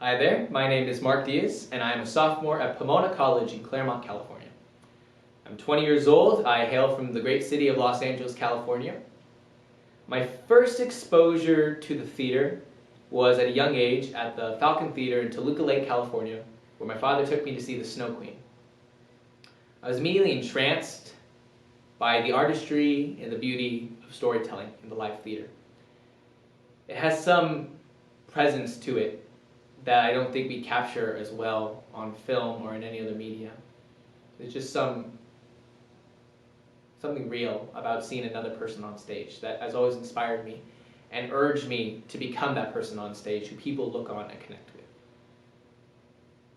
Hi there, my name is Mark Diaz, and I am a sophomore at Pomona College in Claremont, California. I'm 20 years old. I hail from the great city of Los Angeles, California. My first exposure to the theater was at a young age at the Falcon Theater in Toluca Lake, California, where my father took me to see The Snow Queen. I was immediately entranced by the artistry and the beauty of storytelling in the live theater. It has some presence to it that I don't think we capture as well on film or in any other media. There's just something real about seeing another person on stage that has always inspired me and urged me to become that person on stage who people look on and connect with.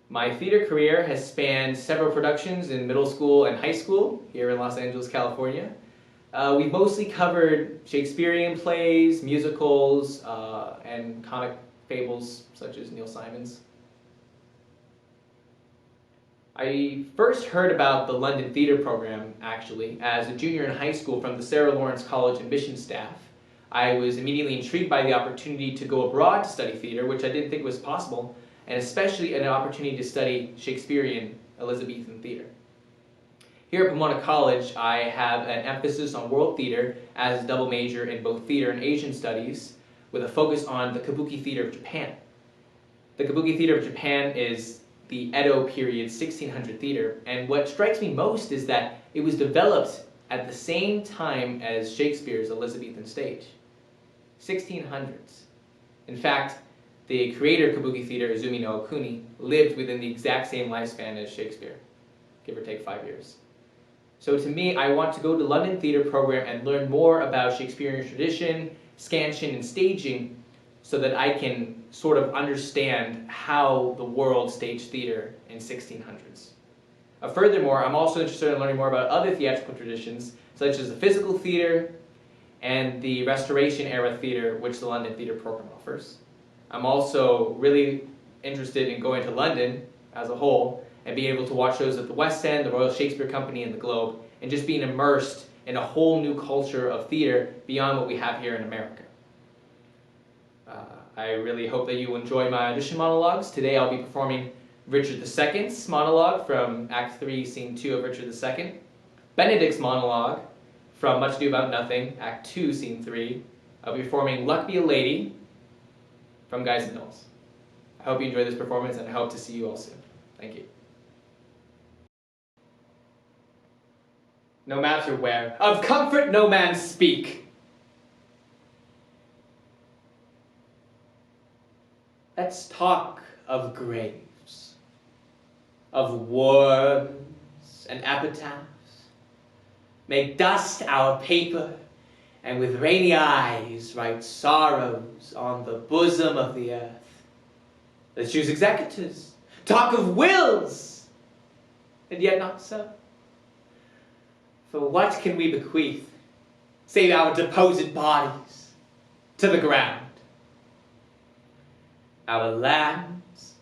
My theater career has spanned several productions in middle school and high school here in Los Angeles, California. We've mostly covered Shakespearean plays, musicals, and comic fables such as Neil Simon's. I first heard about the London Theatre program, actually, as a junior in high school from the Sarah Lawrence College admission staff. I was immediately intrigued by the opportunity to go abroad to study theatre, which I didn't think was possible, and especially an opportunity to study Shakespearean Elizabethan theatre. Here at Pomona College, I have an emphasis on world theatre as a double major in both theatre and Asian studies, with a focus on the Kabuki theatre of Japan. The Kabuki theatre of Japan is the Edo period 1600 theatre, and what strikes me most is that it was developed at the same time as Shakespeare's Elizabethan stage. 1600s. In fact, the creator of Kabuki theatre, Izumi no Okuni, lived within the exact same lifespan as Shakespeare, give or take 5 years. So to me, I want to go to the London Theatre program and learn more about Shakespearean tradition, scansion, and staging so that I can sort of understand how the world staged theatre in 1600s. Furthermore, I'm also interested in learning more about other theatrical traditions, such as the physical theatre and the Restoration era theatre, which the London Theatre program offers. I'm also really interested in going to London as a whole and being able to watch shows at the West End, the Royal Shakespeare Company, and the Globe, and just being immersed in a whole new culture of theatre beyond what we have here in America. I really hope that you enjoy my audition monologues. Today I'll be performing Richard II's monologue from Act 3, Scene 2 of Richard II, Benedick's monologue from Much Ado About Nothing, Act 2, Scene 3. I'll be performing Luck Be a Lady from Guys and Dolls. I hope you enjoy this performance, and I hope to see you all soon. Thank you. No matter where, of comfort no man speak. Let's talk of graves, of worms and epitaphs. Make dust our paper, and with rainy eyes write sorrows on the bosom of the earth. Let's choose executors, talk of wills, and yet not so. For what can we bequeath, save our deposed bodies, to the ground? Our lands,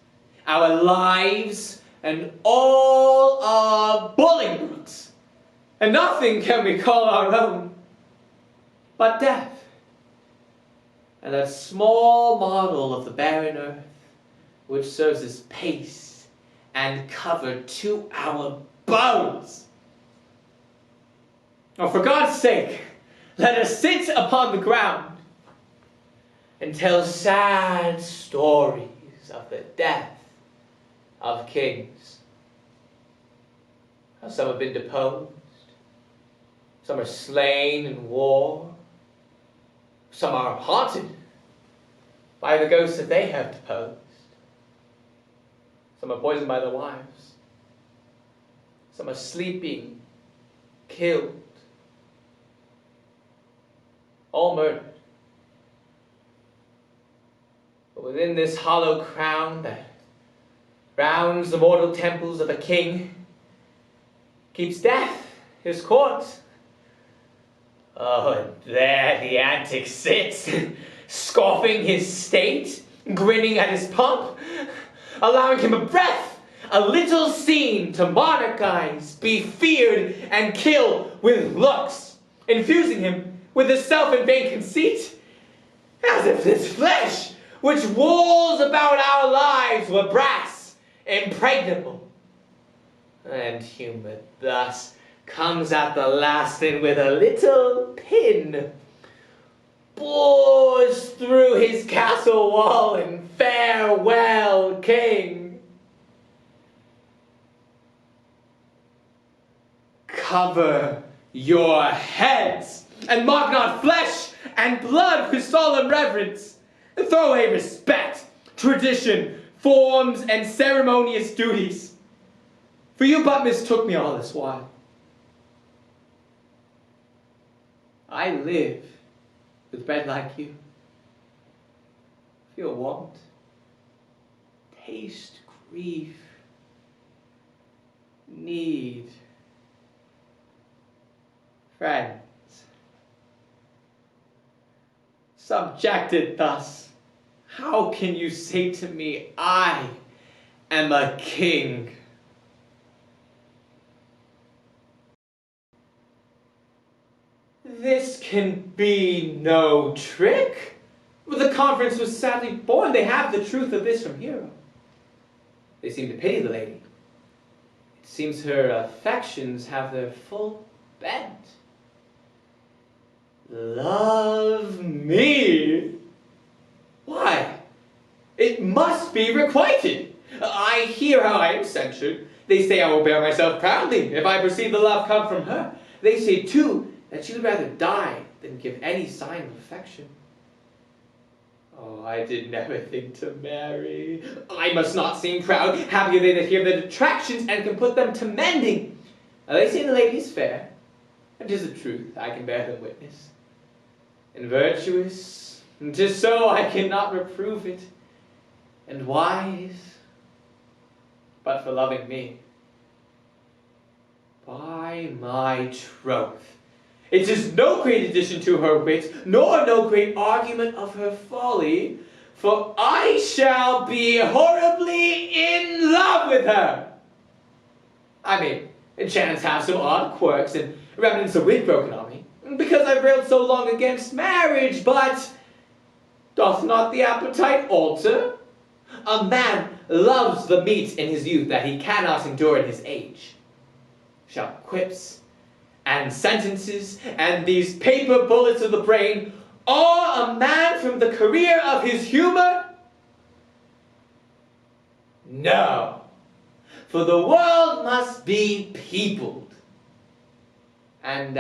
our lives, and all our Bullingbrookes, and nothing can we call our own but death, and that small model of the barren earth which serves as paste and cover to our bones. Oh, for God's sake, let us sit upon the ground and tell sad stories of the death of kings. How some have been deposed, some are slain in war, some are haunted by the ghosts that they have deposed, some are poisoned by their wives, some are sleeping, killed, all murdered. But within this hollow crown that rounds the mortal temples of a king, keeps death his court. Oh, and there the antic sits, scoffing his state, grinning at his pomp, allowing him a breath, a little scene to monarchize, be feared, and kill with looks, infusing him with a self and vain conceit, as if this flesh which walls about our lives were brass, impregnable. And humor thus comes at the last, and with a little pin bores through his castle wall, and farewell, king. Cover your heads, and mock not flesh and blood with solemn reverence. Throw away respect, tradition, forms, and ceremonious duties. For you but mistook me all this while. I live with bread like you. Feel want, taste grief, need. Friends, subjected thus, how can you say to me, I am a king? This can be no trick. The conference was sadly born. They have the truth of this from Hero. They seem to pity the lady. It seems her affections have their full bent. Love me? Why? It must be requited. I hear how I am censured. They say I will bear myself proudly if I perceive the love come from her. They say, too, that she would rather die than give any sign of affection. Oh, I did never think to marry. I must not seem proud. Happy are they that hear the detractions and can put them to mending. They say the lady is fair, and 'tis the truth, I can bear them witness. And virtuous, and 'tis so I cannot reprove it. And wise, but for loving me. By my troth, it is no great addition to her wit, nor no great argument of her folly, for I shall be horribly in love with her. I may chance have some odd quirks and remnants of wit broken on me, because I've railed so long against marriage, but doth not the appetite alter? A man loves the meat in his youth that he cannot endure in his age. Shall quips and sentences and these paper bullets of the brain awe a man from the career of his humor? No, for the world must be peopled. And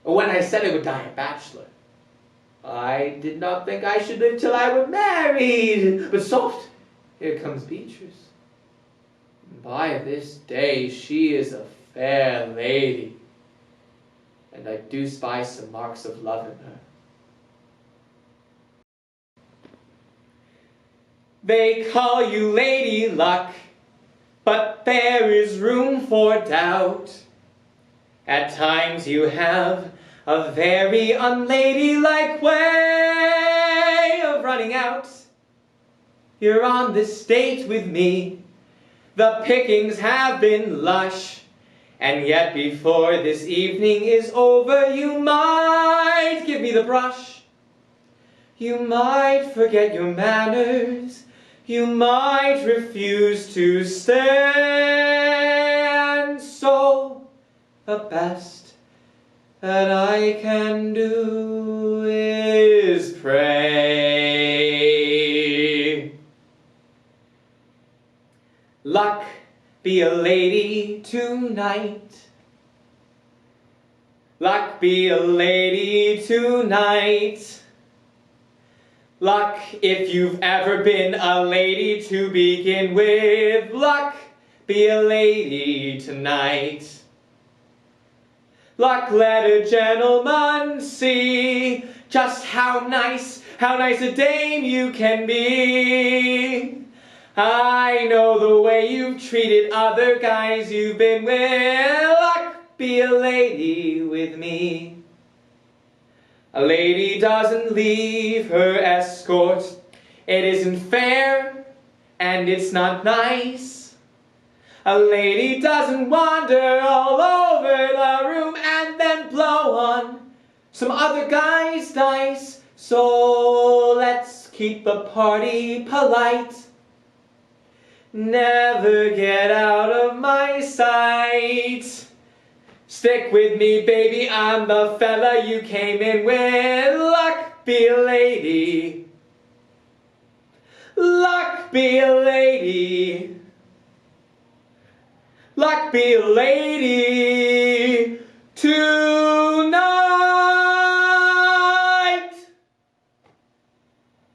when I said I would die a bachelor, I did not think I should live till I were married. But soft, here comes Beatrice. By this day she is a fair lady, and I do spy some marks of love in her. They call you Lady Luck, but there is room for doubt. At times you have a very unladylike way of running out. You're on this date with me, the pickings have been lush, and yet before this evening is over, you might give me the brush. You might forget your manners, you might refuse to stand. So the best that I can do is pray. Luck be a lady tonight. Luck be a lady tonight. Luck, if you've ever been a lady to begin with. Luck, be a lady tonight. Luck, let a gentleman see just how nice a dame you can be. I know the way you've treated other guys you've been with. Luck, be a lady with me. A lady doesn't leave her escort. It isn't fair, and it's not nice. A lady doesn't wander all over the room and then blow on some other guy's dice. So let's keep the party polite. Never get out of my sight. Stick with me, baby, I'm the fella you came in with. Luck be a lady. Luck be a lady. Luck be a lady.